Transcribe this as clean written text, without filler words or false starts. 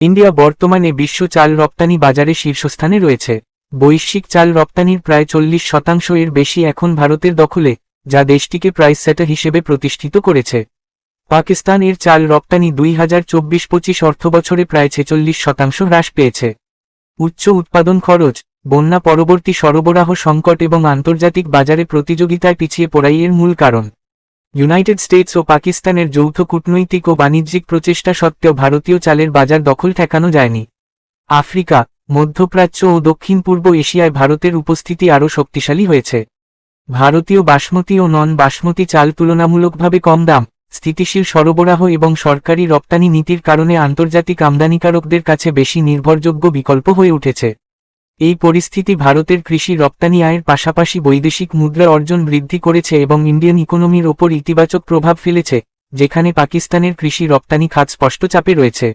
India বর্তমানে বিশ্ব চাল রপ্তানি বাজারে শীর্ষস্থানে রয়েছে। বৈশ্বিক চাল রপ্তানির প্রায় 40% এর বেশি এখন ভারতের দখলে, যা দেশটিকে প্রাইস সেটার হিসেবে প্রতিষ্ঠিত করেছে। পাকিস্তান এর চাল রপ্তানি 2024-25 অর্থবছরে প্রায় 46% হ্রাস পেয়েছে। উচ্চ উৎপাদন খরচ, বন্যা পরবর্তী সরবরাহ সংকট এবং আন্তর্জাতিক বাজারে প্রতিযোগিতায় পিছিয়ে পড়াই এর মূল কারণ। ইউনাইটেড স্টেটস ও পাকিস্তানের যৌথ কূটনৈতিক ও বাণিজ্যিক প্রচেষ্টা সত্ত্বেও ভারতীয় চালের বাজার দখল ঠেকানো যায়নি। আফ্রিকা, মধ্যপ্রাচ্য ও দক্ষিণ পূর্ব এশিয়ায় ভারতের উপস্থিতি আরও শক্তিশালী হয়েছে। ভারতীয় বাসমতি ও নন বাসমতি চাল তুলনামূলকভাবে কম দাম, স্থিতিশীল সরবরাহ এবং সরকারি রপ্তানি নীতির কারণে আন্তর্জাতিক আমদানিকারকদের কাছে বেশি নির্ভরযোগ্য বিকল্প হয়ে উঠেছে। এই পরিস্থিতি ভারতের কৃষি রপ্তানি আয়ের পাশাপাশি বৈদেশিক মুদ্রা অর্জন বৃদ্ধি করেছে এবং ইন্ডিয়ান ইকোনমির ওপর ইতিবাচক প্রভাব ফেলেছে, যেখানে পাকিস্তানের কৃষি রপ্তানি খাত স্পষ্ট চাপে রয়েছে।